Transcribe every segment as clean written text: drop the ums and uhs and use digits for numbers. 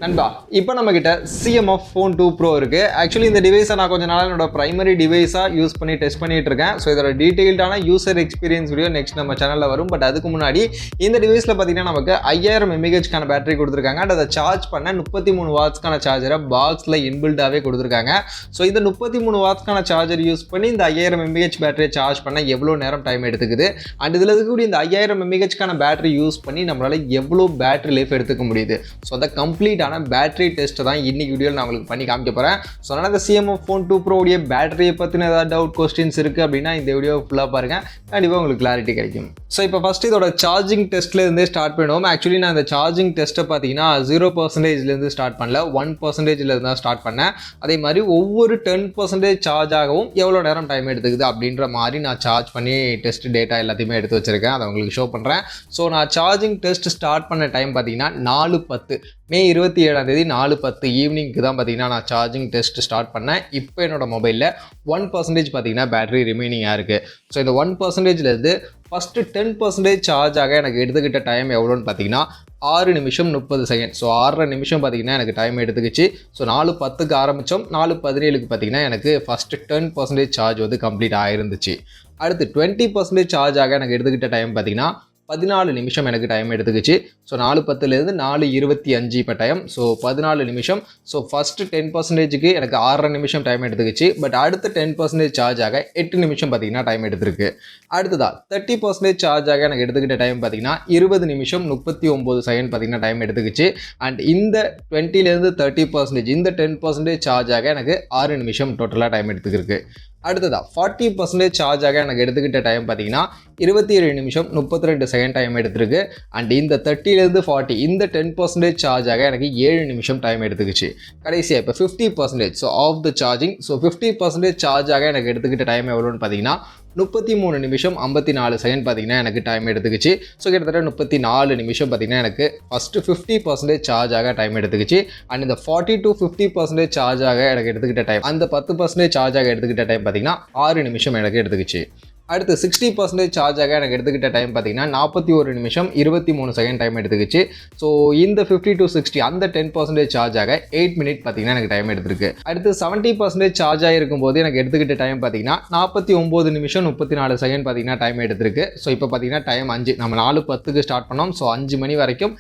நண்பா இப்போ நம்மக்கிட்ட CMF Phone 2 Pro இருக்குது. ஆக்சுவலி இந்த டிவைஸை நான் கொஞ்சம் நாள் என்னோட ப்ரைமரி டிவைஸாக யூஸ் பண்ணி டெஸ்ட் பண்ணிட்டு இருக்கேன். ஸோ இதோட டீட்டெயில்டான யூசர் எக்ஸ்பீரியன்ஸ் வீடியோ நெக்ஸ்ட் நம்ம சேனலில் வரும். பட் அதுக்கு முன்னாடி இந்த டிவைஸில் பார்த்தீங்கன்னா நமக்கு 5000 mAh பேட்டரி கொடுத்துருக்காங்க. அண்ட் அதை சார்ஜ் பண்ண 33 வாட்ஸ்க்கான சார்ஜரை பாக்ஸில் இன்பில்டாகவே கொடுத்துருக்காங்க. ஸோ இந்த 33 வாட்ஸ்க்கான சார்ஜர் யூஸ் பண்ணி இந்த 5000 mAh பேட்டரியை சார்ஜ் பண்ண எவ்வளோ நேரம் டைம் எடுத்துக்குது, அண்ட் இதில் இருக்கக்கூடிய இந்த 5000 mAh பேட்டரி யூஸ் பண்ணி நம்மளால் எவ்வளோ பேட்டரி லைஃப் எடுத்துக்க முடியுது, ஸோ அதை கம்ப்ளீட் பேட்டரி டெஸ்ட் தான் இன்னைக்கு வீடியோவில் நான் உங்களுக்கு பண்ணி காமிக்க போகிறேன். ஸோ அதனால் இந்த CMF Phone 2 Pro உடைய பேட்டரியை பற்றின ஏதாவது டவுட் கொஸ்டின்ஸ் இருக்குது அப்படின்னா இந்த வீடியோ ஃபுல்லாக பாருங்கள், கண்டிப்பாக உங்களுக்கு கிளாரிட்டி கிடைக்கும். ஸோ இப்போ ஃபஸ்ட்டு இதோட சார்ஜிங் டெஸ்ட்லேருந்தே ஸ்டார்ட் பண்ணுவோம். ஆக்சுவலி நான் இந்த சார்ஜிங் டெஸ்ட்டை பார்த்தீங்கன்னா 0% ஸ்டார்ட் பண்ணல, 1% தான் ஸ்டார்ட் பண்ணேன். அதே மாதிரி ஒவ்வொரு 10% சார்ஜ் ஆகவும் எவ்வளோ நேரம் டைம் எடுத்துக்குது அப்படின்ற மாதிரி நான் சார்ஜ் பண்ணி டெஸ்ட் டேட்டா எல்லாத்தையுமே எடுத்து வச்சுருக்கேன். அதை உங்களுக்கு ஷோ பண்ணுறேன். ஸோ நான் சார்ஜிங் டெஸ்ட் ஸ்டார்ட் பண்ண டைம் பார்த்தீங்கன்னா 4:10 மே 27 4:10 ஈவினிங்க்கு தான் பார்த்தீங்கன்னா நான் சார்ஜிங் டெஸ்ட் ஸ்டார்ட் பண்ணேன். இப்போ என்னோட மொபைலில் 1% பார்த்தீங்கன்னா பேட்டரி ரிமைனிங்காக இருக்குது. ஸோ இந்த 1%லேருந்து ஃபஸ்ட்டு 10% சார்ஜ் ஆக எனக்கு எடுத்துக்கிட்ட டைம் எவ்வளோன்னு பார்த்தீங்கன்னா 6 நிமிஷம் 30 செகண்ட். ஸோ 6.5 நிமிஷம் பார்த்தீங்கன்னா எனக்கு டைம் எடுத்துக்கிச்சு. ஸோ 4:10க்கு ஆரம்பித்தோம், 4:17க்கு பார்த்தீங்கன்னா எனக்கு ஃபஸ்ட்டு 10% சார்ஜ் வந்து கம்ப்ளீட் ஆகிருந்துச்சு. அடுத்து 20% சார்ஜ் ஆக எனக்கு எடுத்துக்கிட்ட டைம் பார்த்தீங்கன்னா 14 நிமிஷம் எனக்கு டைம் எடுத்துக்கிச்சு. ஸோ 4:10லேருந்து 4:25 இப்போ டைம். ஸோ 14 நிமிஷம். ஸோ ஃபஸ்ட்டு 10%க்கு எனக்கு 6.5 நிமிஷம் டைம் எடுத்துக்கிச்சு. பட் அடுத்த 10% சார்ஜ் ஆக 8 நிமிஷம் பார்த்தீங்கன்னா டைம் எடுத்துருக்கு. அடுத்ததா 30% சார்ஜ் ஆக எனக்கு எடுத்துக்கிட்ட டைம் பார்த்தீங்கன்னா 20 நிமிஷம் 39 செகண்ட் பார்த்தீங்கன்னா டைம் எடுத்துக்கிச்சு. அண்ட் இந்த 20லேருந்து 30% இந்த 10% சார்ஜ் ஆக எனக்கு 6 நிமிஷம் டோட்டலாக டைம் எடுத்துக்கிருக்கு. அடுத்ததா 40% சார்ஜ் ஆக எனக்கு எடுத்துக்கிட்ட டைம் பார்த்தீங்கன்னா 27 நிமிஷம் 32 செகண்ட் டைம் எடுத்துருக்கு. அண்ட் இந்த 30லேருந்து 40 இந்த 10% சார்ஜ் ஆக எனக்கு 7 நிமிஷம் டைம் எடுத்துக்கிச்சு. கடைசியாக இப்போ 50%. So of the charging. So 50% charge ஆக எனக்கு எடுத்துக்கிட்ட டைம் எவ்வளோன்னு பார்த்தீங்கன்னா 33 நிமிஷம் 54 செகண்ட் பார்த்தீங்கன்னா எனக்கு டைம் எடுத்துக்கிச்சு. ஸோ கிட்டத்தட்ட 34 நிமிஷம் பார்த்தீங்கன்னா எனக்கு ஃபஸ்ட்டு 50% சார்ஜ் ஆக டைம் எடுத்துக்கிச்சு. அண்ட் இந்த 40 to 50% சார்ஜ் ஆக எனக்கு எடுத்துக்கிட்ட டைம், அந்த 10% சார்ஜ் ஆக எடுத்துக்கிட்ட டைம் பார்த்தீங்கன்னா 6 நிமிஷம் எனக்கு எடுத்துக்கிச்சு. அடுத்து 60% சார்ஜ் ஆக எனக்கு எடுத்துக்கிட்ட டைம் பார்த்தீங்கன்னா 41 நிமிஷம் 23 செகண்ட் டைம் எடுத்துக்கிச்சு. ஸோ இந்த 50 to 60 அந்த 10% சார்ஜ் ஆக 8 மினிட் பார்த்தீங்கன்னா எனக்கு டைம் எடுத்துருக்கு. அடுத்து 70% சார்ஜ் ஆகிருக்கும் போது எனக்கு எடுத்துக்கிட்ட டைம் பார்த்தீங்கன்னா 49 நிமிஷம் 34 செகண்ட் பார்த்தீங்கன்னா டைம் எடுத்துருக்கு. ஸோ இப்போ பார்த்தீங்கன்னா டைம் 5, நம்ம 4:10க்கு ஸ்டார்ட் பண்ணோம். ஸோ 5 மணி வரைக்கும்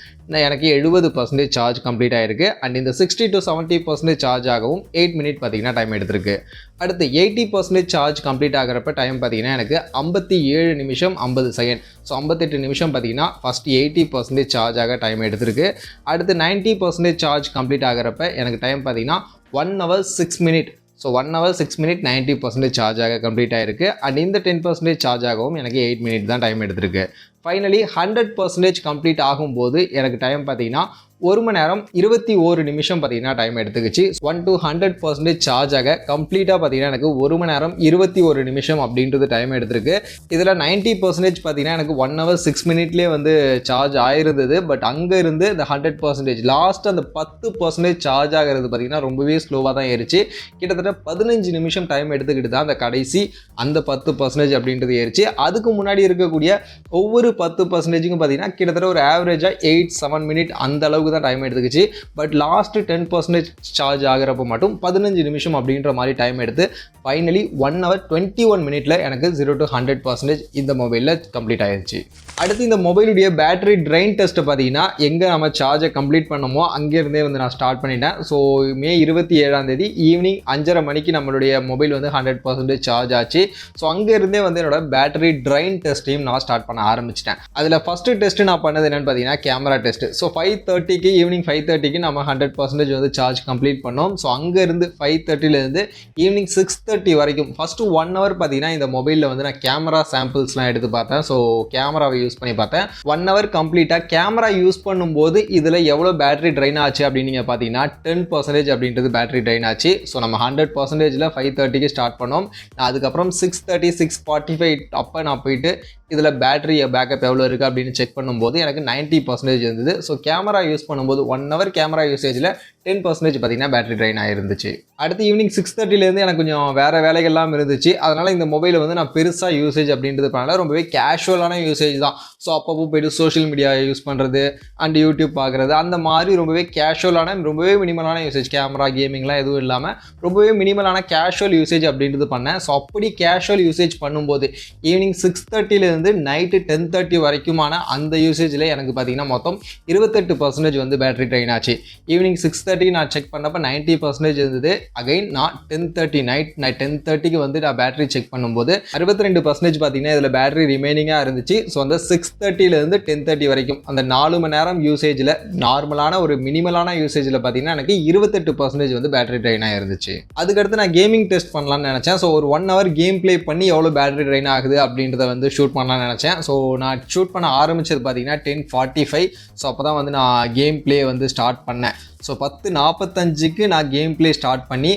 எனக்கு 70% சார்ஜ் கம்ப்ளீட் ஆகிருக்கு. அண்ட் இந்த 60 to 70% சார்ஜ் ஆகவும் 8 மினிட் பார்த்தீங்கன்னா டைம் எடுத்துருக்கு. அடுத்து 80% சார்ஜ் கம்ப்ளீட் ஆகிறப்ப டைம் பார்த்தீங்கன்னா எனக்கு 57 நிமிஷம் 50 செகண்ட். ஸோ 58 நிமிஷம் பார்த்தீங்கன்னா ஃபஸ்ட் 80% சார்ஜ் ஆக டைம் எடுத்துருக்கு. அடுத்து 90% சார்ஜ் கம்ப்ளீட் ஆகிறப்ப எனக்கு டைம் பார்த்தீங்கன்னா 1 hour 6 minutes. So 1 hour 6 minutes 90% charge ஆக கம்ப்ளீட் ஆகிருக்கு. அண்ட் இந்த 10% சார்ஜ் ஆகவும் எனக்கு 8 மினிட் தான் டைம் எடுத்துருக்கு. ஃபைனலி 100% கம்ப்ளீட் ஆகும்போது எனக்கு டைம் பார்த்தீங்கன்னா 1 மணி நேரம் 21 நிமிஷம் பார்த்தீங்கன்னா டைம் எடுத்துக்கிச்சு. 1 to 100% சார்ஜ் ஆக கம்ப்ளீட்டாக பார்த்தீங்கன்னா எனக்கு 1 மணி நேரம் 21 நிமிஷம் அப்படின்றது டைம் எடுத்துருக்கு. இதில் 90% பார்த்தீங்கன்னா எனக்கு 1 hour 6 minutesலேயே வந்து சார்ஜ் ஆயிருந்தது. பட் அங்கே இருந்து இந்த 100% லாஸ்ட் அந்த 10% சார்ஜ் ஆகிறது பார்த்தீங்கன்னா ரொம்பவே ஸ்லோவாக தான் ஏறிச்சு. கிட்டத்தட்ட 15 நிமிஷம் டைம் எடுத்துக்கிட்டு தான் அந்த கடைசி அந்த 10% அப்படின்றது ஏறிச்சு. அதுக்கு முன்னாடி இருக்கக்கூடிய ஒவ்வொரு 10%க்கும் பார்த்தீங்கன்னா கிட்டத்தட்ட ஒரு ஆவரேஜாக 8-7 minutes அந்த அளவுக்கு தான் டைம் எடுத்துக்கிச்சு. பட் லாஸ்ட் 10% சார்ஜ் ஆகிறப்ப மட்டும் 15 நிமிஷம் அப்படின்ற மாதிரி டைம் எடுத்து ஃபைனலி 1 hour 21 minutesல எனக்கு 0 to 100% இந்த மொபைலில் கம்ப்ளீட் ஆயிடுச்சு. அடுத்து இந்த மொபைலுடைய பேட்டரி ட்ரெயின் டெஸ்ட்டை பார்த்தீங்கன்னா எங்கே நம்ம சார்ஜை கம்ப்ளீட் பண்ணமோ அங்கேருந்தே வந்து நான் ஸ்டார்ட் பண்ணிட்டேன். ஸோ மே 27 ஈவினிங் 5:30 மணிக்கு நம்மளுடைய மொபைல் வந்து 100% சார்ஜ் ஆச்சு. ஸோ அங்கேருந்தே வந்து என்னோட பேட்டரி ட்ரெயின் டெஸ்ட்டையும் நான் ஸ்டார்ட் பண்ண ஆரம்பிச்சிட்டேன். அதில் ஃபஸ்ட்டு டெஸ்ட்டு நான் பண்ணது என்னென்னு பார்த்தீங்கன்னா கேமரா டெஸ்ட்டு. ஸோ 5:30 ஈவினிங் 5:30க்கு நம்ம 100% வந்து சார்ஜ் கம்ப்ளீட் பண்ணோம். ஸோ அங்கேருந்து 5:30லேருந்து ஈவினிங் 6:30 வரைக்கும் ஃபஸ்ட்டு 1 hour பார்த்தீங்கன்னா இந்த மொபைலில் வந்து நான் கேமரா சாம்பிள்ஸ்லாம் எடுத்து பார்த்தேன். ஸோ கேமராவை யூஸ் பண்ணி பார்த்தேன். 1 hour கம்ப்ளீட்டாக கேமரா யூஸ் பண்ணும்போது இதில் எவ்வளோ பேட்டரி ட்ரைன் ஆச்சு அப்படின்னு நீங்கள் பார்த்தீங்கன்னா 10% அப்படின்றது பேட்டரி ட்ரைன் ஆச்சு. ஸோ நம்ம 100%ல் 5:30க்கு ஸ்டார்ட் பண்ணோம். நான் அதுக்கப்புறம் 6:30 6:45 அப்போ நான் போயிட்டு இதில் பேட்டரி பேக்கப் எவ்வளோ இருக்குது அப்படின்னு செக் பண்ணும்போது எனக்கு 90% இருந்தது. ஸோ கேமரா யூஸ் பண்ணும்போது 1 hour கேமரா யூசேஜில் 10% பார்த்தீங்கன்னா பேட்டரி ட்ரைன் ஆயிருந்துச்சு. அடுத்து ஈவினிங் 6:30லேருந்து எனக்கு கொஞ்சம் வேறு வேலைகள்லாம் இருந்துச்சு. அதனால் இந்த மொபைலை வந்து நான் பெருசாக யூசேஜ் அப்படின்றது பண்ணல, ரொம்பவே கேஷுவலான யூசேஜ் தான். ஸோ அப்பப்போ போய்ட்டு சோஷியல் மீடியா யூஸ் பண்ணுறது அண்ட் யூடியூப் பார்க்குறது அந்த மாதிரி ரொம்பவே கேஷுவலான ரொம்பவே மினிமலான யூசேஜ், கேமரா கேமிங்லாம் எதுவும் இல்லாமல் ரொம்பவே மினிமலான கேஷுவல் யூசேஜ் அப்படின்றது பண்ணேன். ஸோ அப்படி கேஷுவல் யூசேஜ் பண்ணும்போது ஈவினிங் 6:30லேருந்து நைட்டு 10:30 வரைக்குமான அந்த யூசேஜில் எனக்கு பார்த்தீங்கன்னா மொத்தம் 28% வந்து பேட்டரி ட்ரைன் ஆச்சு. ஈவினிங் 6:30 நான் செக் பண்ணப்போ 90% இருந்தது. அகைன் நான் 10:30 நைட் 10:30க்கு வந்து நான் பேட்டரி செக் பண்ணும்போது 62% பார்த்தீங்கன்னா இதில் பேட்டரி ரிமைனிங்காக இருந்துச்சு. ஸோ அந்த 6:30லேருந்து 10:30 வரைக்கும் அந்த 4 மணி நேரம் யூசேஜில் நார்மலான ஒரு மினிமலான யூசேஜில் பார்த்தீங்கன்னா எனக்கு 28% வந்து பேட்டரி ட்ரைன் ஆகிருந்துச்சு. அதுக்கடுத்து நான் கேமிங் டெஸ்ட் பண்ணலான்னு நினச்சேன். ஸோ ஒரு 1 hour கேம் ப்ளே பண்ணி எவ்வளோ பேட்டரி ட்ரைன் ஆகுது அப்படின்றத வந்து ஷூட் பண்ணலான்னு நினச்சேன். ஸோ நான் ஷூட் பண்ண ஆரம்பித்தது பார்த்தீங்கன்னா 10:45. ஸோ அப்போ தான் வந்து நான் கேம் ப்ளே வந்து ஸ்டார்ட் பண்ணேன். ஸோ 10:45க்கு நான் கேம் ப்ளே ஸ்டார்ட் பண்ணி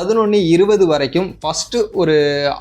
11:20 வரைக்கும் ஃபஸ்ட்டு ஒரு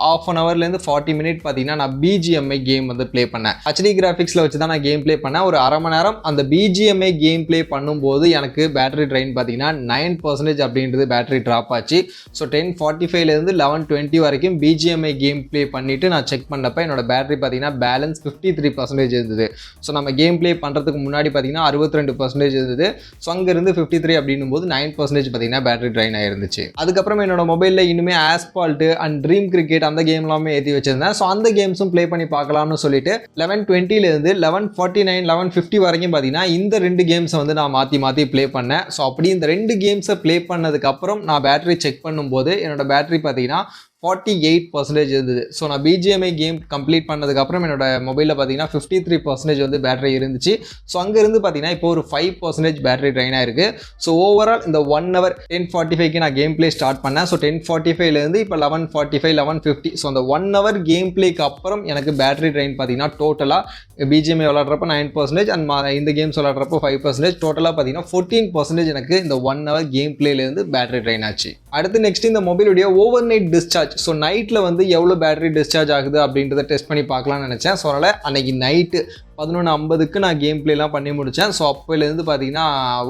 ½ an hourலேருந்து 40 minutes பார்த்தீங்கன்னா நான் பிஜிஎம்ஐ கேம் வந்து ப்ளே பண்ணேன். ஹெச்டி கிராஃபிக்ஸில் வச்சு தான் நான் கேம் ப்ளே பண்ணேன். ஒரு அரை மணி நேரம் அந்த பிஜிஎம்ஐ கேம் ப்ளே பண்ணும்போது எனக்கு பேட்டரி ட்ரைன் பார்த்தீங்கன்னா 9% அப்படின்றது பேட்டரி ட்ராப் ஆச்சு. ஸோ 10:45லேருந்து 11:20 வரைக்கும் பிஜிஎம்ஐ கேம் ப்ளே பண்ணிவிட்டு நான் செக் பண்ணப்போ என்னோட பேட்டரி பார்த்தீங்கன்னா பேலன்ஸ் 53% இருந்தது. ஸோ நம்ம கேம் ப்ளே பண்ணுறதுக்கு முன்னாடி பார்த்தீங்கன்னா 62% இருந்தது. ஸோ அங்கேருந்து 53 அப்படின்னும் போது 9% பார்த்தீங்கன்னா பேட்டரி ட்ரைன் ஆயிருந்துச்சு. அதுக்கப்புறம் என்னோட மொபைலில் இன்னுமே ஆஸ்பால்ட்டு அண்ட் ட்ரீம் கிரிக்கெட் அந்த கேம் எல்லாமே ஏற்றி வச்சிருந்தேன். ஸோ அந்த கேம்ஸும் ப்ளே பண்ணி பார்க்கலாம்னு சொல்லிட்டு 11:20லேருந்து 11:49 11:50 வரைக்கும் பார்த்தீங்கன்னா இந்த 2 கேம்ஸை வந்து நான் மாற்றி ப்ளே பண்ணேன். ஸோ அப்படி இந்த 2 கேம்ஸை ப்ளே பண்ணதுக்கப்புறம் நான் பேட்டரி செக் பண்ணும்போது என்னோட பேட்டரி பார்த்தீங்கன்னா 48% இருந்தது. ஸோ நான் பிஜிஎம்ஐ கேம் கம்ப்ளீட் பண்ணதுக்கப்புறம் என்னோட மொபைலில் பார்த்தீங்கன்னா 53% வந்து பேட்டரி இருந்துச்சு. ஸோ அங்கேருந்து பார்த்தீங்கன்னா இப்போ ஒரு 5% பேட்டரி ட்ரைன் ஆயிருக்கு. ஸோ ஓவரால் இந்த 1 hour 10:45க்கு நான் கேம் ப்ளே ஸ்டார்ட் பண்ணேன். ஸோ 10:45லேருந்து இப்போ 11:45 11:50 ஸோ அந்த 1 hour கேம் ப்ளேக்கு அப்புறம் எனக்கு பேட்டரி ட்ரைன் பார்த்தீங்கன்னா டோட்டலாக பிஜிஎம்ஐ விளாட்றப்போ 9% அண்ட் இந்த கேம்ஸ் விளாட்றப்போ 5%, டோட்டலாக பார்த்தீங்கன்னா 14% எனக்கு இந்த 1 hour கேம் ப்ளேலேருந்து பேட்டரி ட்ரைன் ஆச்சு. அடுத்து நெக்ஸ்ட் இந்த மொபைலுடைய ஓவர் நைட் டிஸ்சார்ஜ். ஸோ நைட்டில் வந்து எவ்வளோ பேட்டரி டிஸ்சார்ஜ் ஆகுது அப்படின்றத டெஸ்ட் பண்ணி பார்க்கலாம்னு நினச்சேன். ஸோ அதனால் அன்றைக்கி நைட்டு 11:50க்கு நான் கேம் ப்ளேலாம் பண்ணி முடித்தேன். ஸோ அப்போலேருந்து பார்த்தீங்கன்னா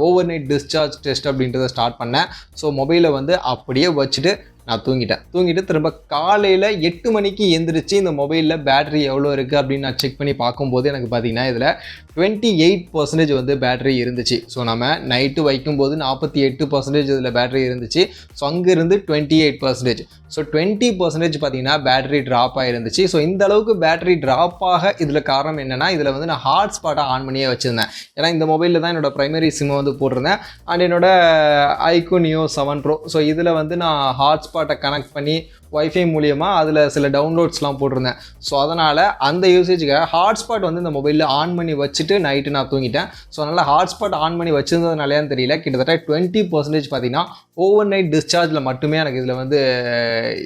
ஓவர் நைட் டிஸ்சார்ஜ் டெஸ்ட் அப்படின்றத ஸ்டார்ட் பண்ணேன். ஸோ மொபைலை வந்து அப்படியே வச்சுட்டு நான் தூங்கிட்டு திரும்ப காலையில் 8 மணிக்கு எந்திரிச்சு இந்த மொபைலில் பேட்டரி எவ்வளோ இருக்குது அப்படின்னு நான் செக் பண்ணி பார்க்கும்போது எனக்கு பார்த்தீங்கன்னா இதில் 28% வந்து பேட்டரி இருந்துச்சு. ஸோ நம்ம நைட்டு வைக்கும்போது 48% இதில் பேட்டரி இருந்துச்சு. ஸோ அங்கேருந்து 28%. ஸோ 20% பார்த்தீங்கன்னா பேட்டரி ட்ராப் ஆகிருந்துச்சு. ஸோ இந்த அளவுக்கு பேட்டரி ட்ராப் ஆக இதில் காரணம் என்னென்னா இதில் வந்து நான் ஹாட்ஸ்பாட்டை ஆன் பண்ணியே வச்சுருந்தேன். ஏன்னா இந்த மொபைலில் தான் என்னோடய ப்ரைமரி சிம்மை வந்து போட்டிருந்தேன் அண்ட் என்னோட iQOO Neo 7 Pro. ஸோ இதில் வந்து நான் ஹாட்ஸ்பாட்டை கனெக்ட் பண்ணி வைஃபை மூலியமாக அதில் சில டவுன்லோட்ஸ்லாம் போட்டிருந்தேன். ஸோ அதனால் அந்த யூசேஜுக்காக ஹாட்ஸ்பாட் வந்து இந்த மொபைலில் ஆன் பண்ணி வச்சுட்டு நைட்டு நான் தூங்கிட்டேன். ஸோ அதனால் ஹாட்ஸ்பாட் ஆன் பண்ணி வச்சுருந்ததுனாலேன்னு தெரியல, கிட்டத்தட்ட 20% பார்த்தீங்கன்னா ஓவர் நைட் டிஸ்சார்ஜில் மட்டுமே எனக்கு இதில் வந்து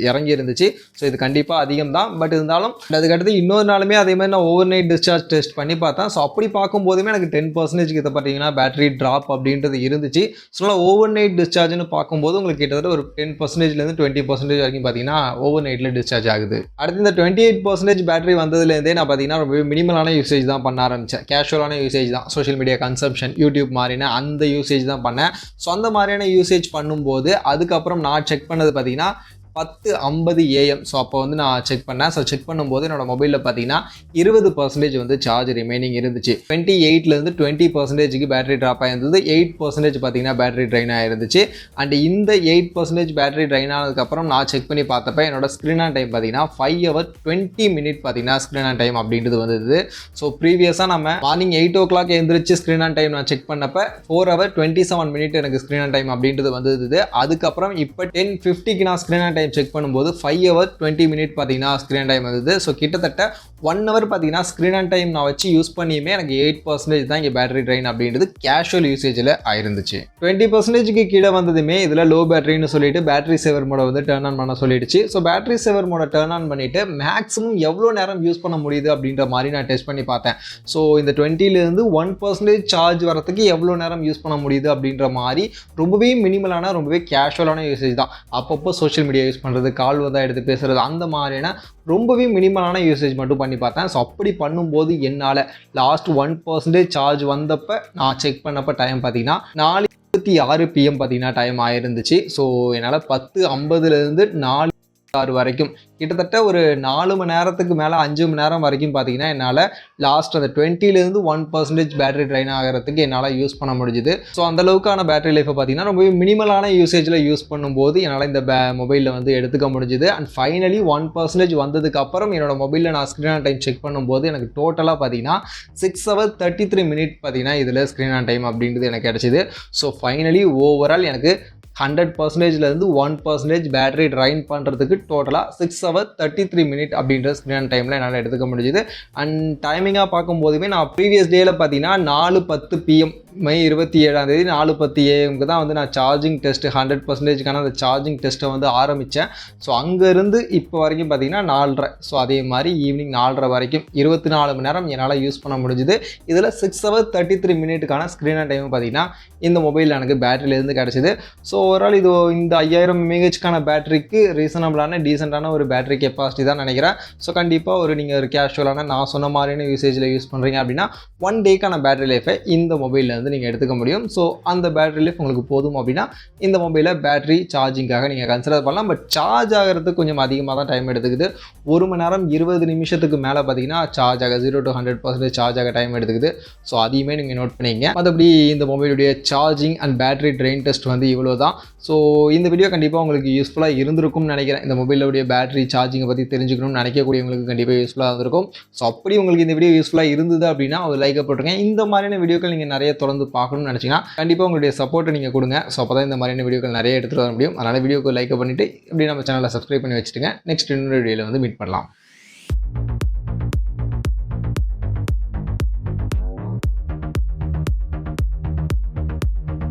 இறங்கி இருந்துச்சு. ஸோ இது கண்டிப்பாக அதிகம் தான். பட் இருந்தாலும் அதுக்கடுத்து இன்னொரு நாளுமே அதே மாதிரி நான் ஓவர் நைட் டிஸ்சார்ஜ் டெஸ்ட் பண்ணி பார்த்தேன். ஸோ அப்படி பார்க்கும்போதுமே எனக்கு 10% கிட்ட பார்த்தீங்கன்னா பேட்டரி ட்ராப் அப்படின்றது இருந்துச்சு. ஸோ அதனால் ஓவர் நைட் டிஸ்சார்ஜ்னு பார்க்கும்போது உங்களுக்கு கிட்டத்தட்ட ஒரு 10%லேருந்து 20% வரைக்கும் பார்த்தீங்கன்னா ஓவர் நைட்டில் டிஸ்சார்ஜ் ஆகுது. அடுத்து இந்த 28% பேட்டரி வந்ததுலேருந்தே நான் பார்த்தீங்கன்னா ரொம்ப மினிமலான யூசேஜ் தான் பண்ண ஆரம்பித்தேன். கேஷுவலான யூசேஜ் தான், சோஷியல் மீடியா கன்சம்ஷன், யூடியூப் மாதிரினா அந்த யூசேஜ் தான் பண்ணேன். ஸோ அந்த மாதிரியான யூசேஜ் பண்ணும்போது அதுக்கப்புறம் நான் செக் பண்ணது பார்த்தீங்கன்னா 10:50 AM. ஸோ அப்போ வந்து நான் செக் பண்ணேன். ஸோ செக் பண்ணும்போது என்னோட மொபைலில் பார்த்தீங்கன்னா 20% வந்து சார்ஜ் ரிமைனிங் இருந்துச்சு. 28லேருந்து 20%க்கு பேட்டரி ட்ராப் ஆகிருந்தது. 8% பார்த்தீங்கன்னா பேட்டரி ட்ரைன் ஆகிருந்துச்சு. அண்ட் இந்த 8% பேட்டரி ட்ரைன் ஆனதுக்கப்புறம் நான் செக் பண்ணி பார்த்தப்ப என்னோட ஸ்க்ரீன் ஆன் டைம் பார்த்தீங்கன்னா 5 hours 20 minutes பார்த்தீங்கன்னா ஸ்க்ரீன் ஆன் டைம் அப்படின்றது வந்தது. ஸோ ப்ரீவியஸாக நம்ம மார்னிங் 8 o'clock எழுந்திரிச்சு ஸ்க்ரீன் ஆன் டைம் நான் செக் பண்ணப்போ 4 hours 27 minutes எனக்கு ஸ்க்ரீன் ஆன் டைம் அப்படின்றது வந்தது. அதுக்கப்புறம் இப்போ 10:50க்கு நான் ஸ்க்ரீன் ஆன் டைம் செக் பண்ணும்போது 5 hours 20 minutes பார்த்தீங்கன்னா ஸ்க்ரீன் டைம் வந்தது. ஸோ கிட்டத்தட்ட 1 hour பார்த்தீங்கன்னா ஸ்க்ரீன் ஆன் டைம் நான் வச்சு யூஸ் பண்ணியுமே எனக்கு 8% தான் இங்கே பேட்டரி ட்ரைன் அப்படின்றது கேஷுவல் யூசேஜில் ஆயிருந்துச்சு. 20%க்கு கீழே வந்ததுமே இதில் லோ பேட்டரின்னு சொல்லிட்டு பேட்டரி சேவர் மோட வந்து டர்ன் ஆன் பண்ண சொல்லிடுச்சு. ஸோ பேட்டரி சேவர் மோட டர்ன் ஆன் பண்ணிவிட்டு மேக்ஸிமம் எவ்வளோ நேரம் யூஸ் பண்ண முடியுது அப்படின்ற மாதிரி நான் டெஸ்ட் பண்ணி பார்த்தேன். ஸோ இந்த 20லேருந்து 1% சார்ஜ் வரத்துக்கு எவ்வளோ நேரம் யூஸ் பண்ண முடியுது அப்படின்ற மாதிரி ரொம்பவே மினிமலான ரொம்பவே கேஷுவலான யூசேஜ் தான். அப்பப்போ சோஷியல் மீடியா யூஸ் பண்ணுறது, கால் வந்தால் எடுத்து பேசுகிறது, அந்த மாதிரியான ரொம்பவே மினிமலான யூசேஜ் மட்டும் பண்ணி பார்த்தேன். ஸோ அப்படி பண்ணும்போது என்னால் லாஸ்ட் 1% சார்ஜ் வந்தப்போ நான் செக் பண்ணப்போ டைம் பார்த்தீங்கன்னா 4 5:26 PM பார்த்தீங்கன்னா டைம் ஆயிருந்துச்சு. ஸோ என்னால் 10:50லேருந்து 4:06 வரைக்கும் கிட்டத்தட்ட ஒரு 4 மணி நேரத்துக்கு மேலே 5 மணி நேரம் வரைக்கும் பார்த்தீங்கன்னா என்னால் லாஸ்ட் அந்த 20லேருந்து 1% பேட்டரி ட்ரைன் ஆகிறதுக்கு என்னால் யூஸ் பண்ண முடிஞ்சுது. ஸோ அந்தளவுக்கான பேட்டரி லைஃப்பை பார்த்தீங்கன்னா ரொம்பவே மினிமலான யூசேஜில் யூஸ் பண்ணும்போது என்னால் இந்த மொபைலில் வந்து எடுத்துக்க முடிஞ்சுது. அண்ட் ஃபைனலி 1% வந்ததுக்கு அப்புறம் என்னோட மொபைலில் நான் ஸ்க்ரீன் ஆன் டைம் செக் பண்ணும்போது எனக்கு டோட்டலாக பார்த்தீங்கன்னா 6 hours 33 minutes பார்த்தீங்கன்னா இதில் ஸ்க்ரீன் ஆன் டைம் அப்படின்றது எனக்கு கிடச்சிது. ஸோ ஃபைனலி ஓவரால் எனக்கு 100%லேருந்து 1% பேட்டரி ட்ரைன் பண்ணுறதுக்கு டோட்டலாக 6 hours 33 minutes அப்படின்ற ஸ்க்ரீன் டைமில் என்னால் எடுத்துக்க முடிஞ்சுது. அண்ட் டைமிங்காக பார்க்கும்போதுமே நான் ப்ரீவியஸ் டேயில் பார்த்தீங்கன்னா 4:10 PM மே 27ஆம் தேதி 4:10 AM தான் வந்து நான் சார்ஜிங் டெஸ்ட்டு 100%க்கான அந்த சார்ஜிங் டெஸ்ட்டை வந்து ஆரம்பித்தேன். ஸோ அங்கேருந்து இப்போ வரைக்கும் பார்த்தீங்கன்னா 4:30. ஸோ அதே மாதிரி ஈவினிங் 4:30 வரைக்கும் 24 மணி நேரம் என்னால் யூஸ் பண்ண முடிஞ்சுது. இதில் 6 hours 33 minutes ஸ்க்ரீன் டைம் பார்த்தீங்கன்னா இந்த மொபைலில் எனக்கு பேட்டரியிலேருந்து கிடச்சிது. ஸோ ஓவரால் இது இந்த 5000 mAhக்கான பேட்டரிக்கு ரீசனபிளான டீசெண்டான ஒரு பேட்டரி கெப்பாசிட்டி தான் நினைக்கிறேன். ஸோ கண்டிப்பாக நீங்கள் ஒரு கேஷுவலான நான் சொன்ன மாதிரியான யூசேஜில் யூஸ் பண்ணுறீங்க அப்படின்னா 1 டேக்கான பேட்டரி லைஃபை இந்த மொபைலில் நீங்கள் எடுத்துக்க முடியும். ஸோ அந்த பேட்டரி லைஃப் உங்களுக்கு போதும் அப்படின்னா இந்த மொபைலை பேட்டரி சார்ஜிங்காக நீங்கள் கன்சிடர் பண்ணலாம். பட் சார்ஜ் ஆகிறதுக்கு கொஞ்சம் அதிகமாக தான் டைம் எடுத்துக்குது. 1 மணி நேரம் 20 நிமிஷத்துக்கு மேலே பார்த்தீங்கன்னா சார்ஜ் ஆக 0 to 100% சார்ஜ் ஆக டைம் எடுத்துக்குது. ஸோ அதையுமே நீங்கள் நோட் பண்ணிங்க. மற்றபடி இந்த மொபைலுடைய charging and battery drain test வந்து இவ்வளோ தான். ஸோ இந்த வீடியோ கண்டிப்பாக உங்களுக்கு யூஸ்ஃபுல்லாக இருந்திருக்கும்னு நினைக்கிறேன். இந்த மொபைலுடைய பேட்டரி சார்ஜிங்கை பற்றி தெரிஞ்சுக்கணும்னு நினைக்கக்கூடியவங்களுக்கு கண்டிப்பாக யூஸ்ஃபுல்லாக இருந்திருக்கும். ஸோ அப்படி உங்களுக்கு இந்த வீடியோ யூஸ்ஃபுல்லாக இருந்தது அப்படின்னா ஒரு லைக்கை போட்டுருங்க. இந்த மாதிரியான வீடியோக்கள் நீங்கள் நிறைய தொடர்ந்து பார்க்கணும்னு நினச்சிங்கன்னா கண்டிப்பாக உங்களுடைய சப்போர்ட்டை நீங்கள் கொடுங்க. ஸோ அப்போ தான் இந்த மாதிரியான வீடியோக்கள் நிறைய எடுத்துகிட்டு வர முடியும். அதனால் வீடியோக்கு லைக் பண்ணிவிட்டு இப்படி நம்ம சேனலை சப்ஸ்கிரைப் பண்ணி வச்சுட்டுங்க. நெக்ஸ்ட் இன்னொரு வீடியோவில் வந்து மீட் பண்ணலாம்.